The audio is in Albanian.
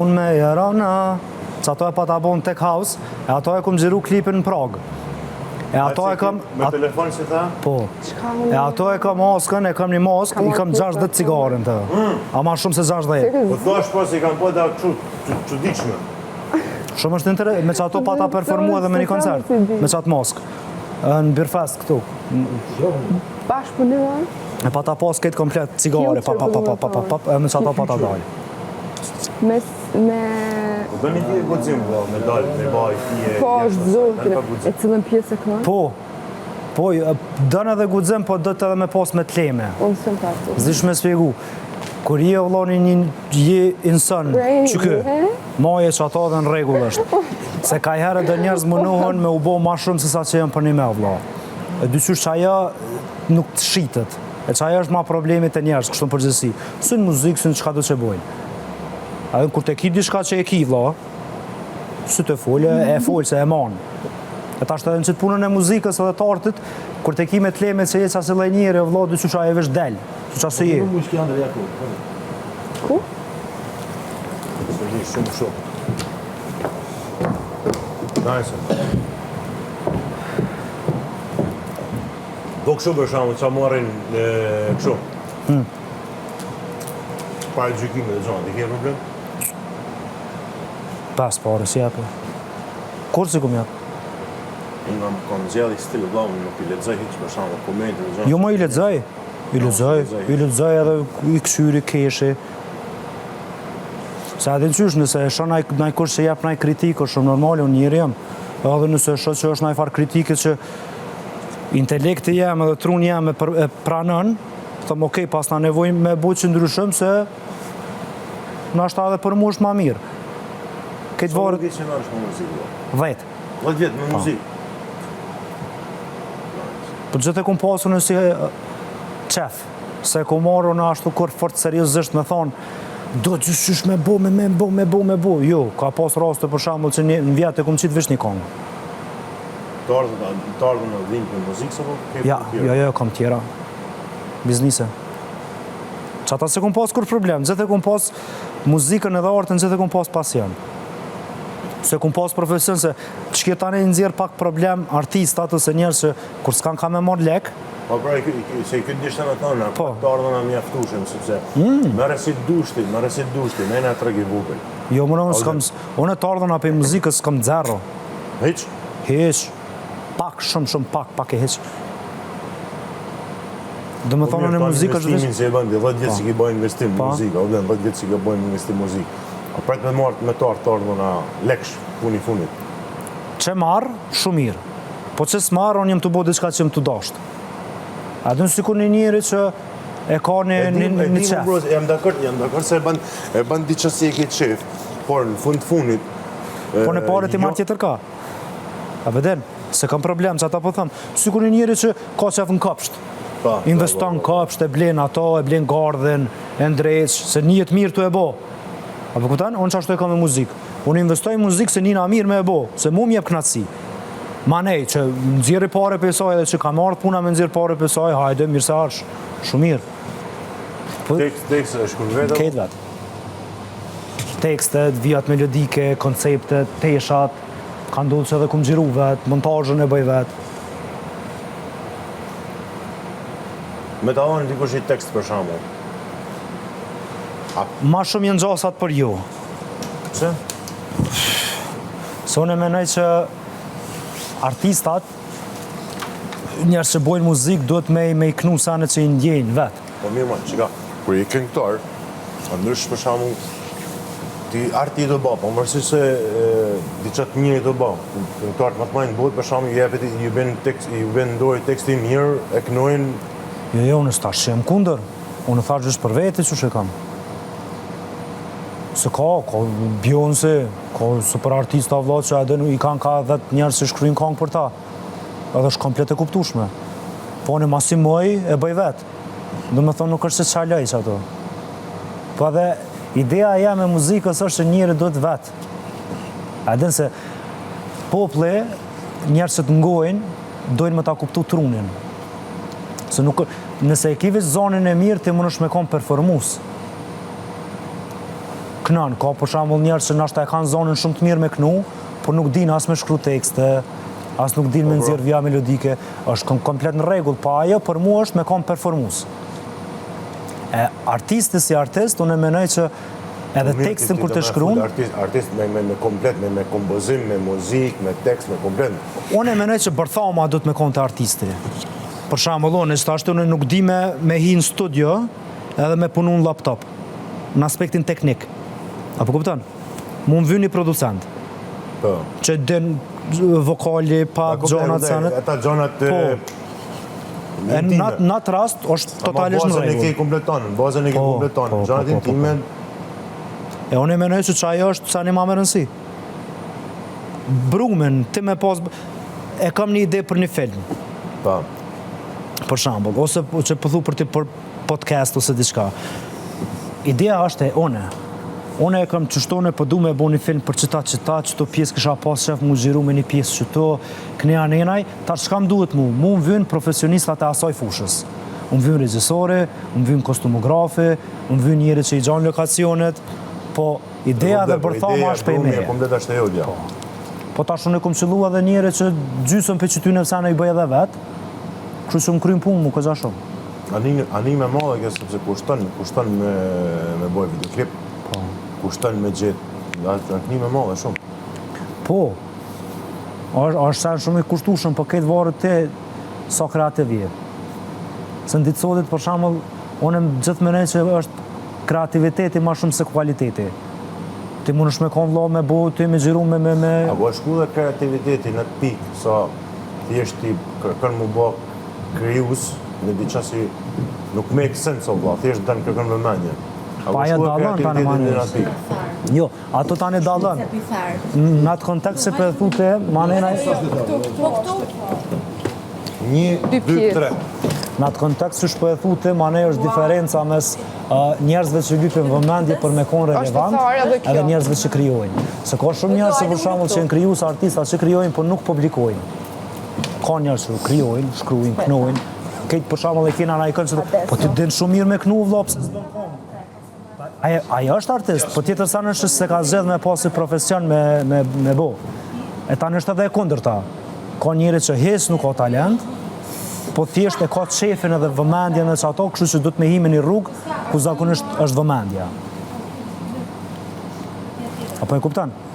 Unë me Jerana, që ato e pa ta bon Tech House, e ato e kom gjiru klipin në Prag. E ato e kam... Me telefon që ta? Po. E ato e kam maskën, e kam një maskë, i kam 60 cigarën të. A ma shumë se 60. Po thash pas i kam po da çuditshme. Shumë është interes, me që ato pa ta performu edhe me një koncert, me që atë maskë. Në Birfest këtu. Bashkë për një vanë? E pa ta pas këtë komplet cigare, e me që ato pa ta dalë. Me... Do një tje gudzim, me dalë, me baj, fije... Po, është zotëre, e cilën pjesë e kënë? Po, dënë edhe gudzim, po dëtë edhe me pas me t'leme. Unë së më pasë. Zdish me spjegu, kur je vëlloni je insan, që kë, maje që ato dhe në regull është. Se ka i herë dhe njerëz më nuhën me u bo ma shumë se sa që jenë për një me vëlla. E dyqysh që aja nuk të shqitet, e që aja është ma problemit e njerëz, kështu në përgjësi. Së në muzikë, së në qka do që bojnë. Edhe kur të ki diçka që e ki, vëlla, së të folje, e folje se e manë. E ta është edhe në qitë punën e muzikës edhe të artit, kur të ki me t'lemet se je qa se lejnjere, vëlla, dy që e vesh del, që qa se je. Ku? Se një shumë shumë. Najse. Do kështu për shamu, qa marrin kështu. Pa e gjykime dhe gjanë, di ke problem? Pas pare, si jepë. Kur si kum jepë? Unë nga më kam zjeli stilë vlau, nuk i lexoj hiç për shamu, komente dhe gjanë. Jo më i lexoj. I lexoj edhe i këshyri keshi. Se edhe në qysh, nëse e shë naj kush që jep naj kritikë, është shumë normali, unë njëri jem. Edhe nëse e shë që është naj farë kritikë që intelekti jem edhe trun jem e pranën, thëmë okej, pas na nevojnë me bu që ndryshëm se në ashtë edhe për mu është ma mirë. Këtë Sa varë... vjetë që në është me muzikë? 10. 10 vjetë me muzikë? Për gjithë e kom pasu nësi qef, se kom marru në ashtu kur fort seriosisht me thonë, do të gjysh me bo. Jo, ka pas raste për shambull që në vjetë e kom qitë vish një kongë. Të ardhën në dhimë për muzikë, sa po? Ja, kam tjera. Biznise. Që ata se kom pas kur problem, gjithë e kom pas muzikën edhe artën, gjithë e kom pas pasion. Se kom pas profesion se që kjo tani nëzirë pak problem artistat ose njerë që kur s'kan ka me marrë lek. Po pra, se i këtë dishtë në tonë, të ardhën në mjaftushëm, sepse mere si dushti, nejnë e tregi vupin. Jo, unë e të ardhën apë i muzikës s'kam zero. Hiq? Hiq. Pak, shumë pak e hiq. Dhe më thonë në muzikë është investimin se e bëndi, 10 vjetë që ki bëjnë investim në muzikë, o dhe 10 vjetë që ki bëjnë investim në muzikë. A prejtë me të ardhën në leksh, funit. Që marë, shumë mirë. Po që s'marë, unë jem të bo diçka që jem të dashtë. A dhe nësikur një njëri që e ka një qef. Jam dakord se e bën diçka si e ke qef, por në funit... Po në pare ti marrë tjetër ka. A veden, se kam problem që ata po thëmë. Sikur një njëri që ka qef në kapsht. Investon në kapsht, e blen ato, e blen gardhen, e ndreq, se njët mirë të e bo. A për këtan, unë që ashtu e ka me muzikë. Unë investoj muzikë se njëna mirë me e bo, se mu m'jep knatësi. Ma nej, që nëzirë i pare për saj edhe që ka marrë puna me nëzirë pare për saj, hajde, mirë se arsh, shumë mirë. Tekst është kur vetë? Këtë vetë. Tekstet, vijat melodike, konceptet, teshat, ka ndodhë që edhe kumë gjiru vetë, montajën e bëj vetë. Me ta onë dikush i tekst për shamu? Ma shumë jenë gjasat për ju. Që? Se unë e menoj që artistat, njerës që bojnë muzikë, duhet me i knu sane që i ndjenjë vetë. Po mirë ma, qika, kur i këngëtar, ndrysh për shamu, ti arti i të ba, po mërësi se diqat njëri të ba, këngëtarët më të majnë bojt, për shamu, ju ben ndojë teksti mirë, e kënojnë... Jo, unë s'tash që jem kunder, unë thash vësh për veti që kam. Se ka Beyoncé, ka super artista vllaj që edhe i kanë ka 10 njerëz që shkruajnë këngë për ta. Edhe është komplet e kuptueshme. Po në masi moj e bëj vetë. Do me thonë nuk është se qalaj që ato. Po edhe ideja ja me muzikës është që njëri duhet vetë. Edhe se populli, njerëz që të ngojnë, dojnë me ta kuptu trunin. Se nuk, nëse e kive zonën e mirë, ti mund është me konë performus. knan. Ka për shembull njerëz që ndoshta e kanë zonën shumë të mirë me knu, por nuk din as me shkru tekste, as nuk din me nxjerr vija melodike, është komplet në rregull, po ajo për mua është me kom performues. E artisti si artist, unë mendoj që edhe tekstin kur të shkruan, artist me komplet, me kompozim, me muzikë, me tekst, me komplet. unë mendoj që bërthama duhet me kon të artisti. Për shembull, unë nuk di me hi në studio edhe me punu në laptop, në aspektin teknik. Apo kupton? Mu më vyni producent. Po. Që den vokali, pa gjonat sanet. Ata gjonat Në atë rast është totalisht në bazën e rregull. ke kompleton, bazën e ke kompleton. Gjonat intime. E unë mendoj që ajo është sa një ma më rëndësi. Brumen, ti me pas... E kam një ide për një film, Po. për shembull, ose që pëthu për ti për podcast ose diçka. Ideja është e une. Une e kam qështone për du me bo një film për qëto pjesë kësha pas shef mu gjiru me një pjesë qëto, kënja nenaj, ta shka më duhet mu më vynë profesionistat e asaj fushës. Më vynë regjisore, më vynë kostumografi, më vynë njëri që i gjanë lokacionet, po ideja dhe bërthama është për meje. Komplet është e jodja. Po ta shumë e kom qëllu edhe njëri që gjysën për që ty në vësane i bëj edhe vetë, kështu që më krymë punë mu këza shumë. Anime madhe kjo sepse kushton me boj videoklip, kushton me gjithë, anime madhe shumë. Po, është sen shumë i kushtushëm, po këtë varë te sa kreativ je. Se në ditë sotit, për shembull, unë gjithë menej që është kreativiteti ma shumë se kualiteti. Ti mund është me konë vla me bo, ti me gjiru me... Apo është ku dhe kreativiteti në të pikë, sa thjesht ti kërkën mu bo krijues në diqa si nuk make sense o vla, thjesht të në kërkën me menje. Pa aja dalën të në manje. Jo, ato tani dalën. Në atë kontekst se për e thute, manena... 1, 2, 3. Në atë kontekst që shpo e thute, mane është diferenca mes njerëzve që lypin vëmendje për me konë relevant edhe njerëzve që kryojnë. Se ka shumë njerëz që për shembull që janë krijues artista që kryojnë por nuk publikojnë. Ka njerëz që kryojnë, shkruajnë, knojnë. Këtë për shembull e kena në ai kënd që po ti din shumë mirë me knu vëlla pse s'bën konë. Ai është artist, po tjetër sa është se ka zgjedh me pasi profesion me bo. E tani është edhe e kundërta. Ka njerëz që hes nuk ka talent, po thjesht e ka shefin edhe vëmendjen e ato, kështu që duhet me hime një rrugë ku zakonisht është vëmendja. Apo e kupton?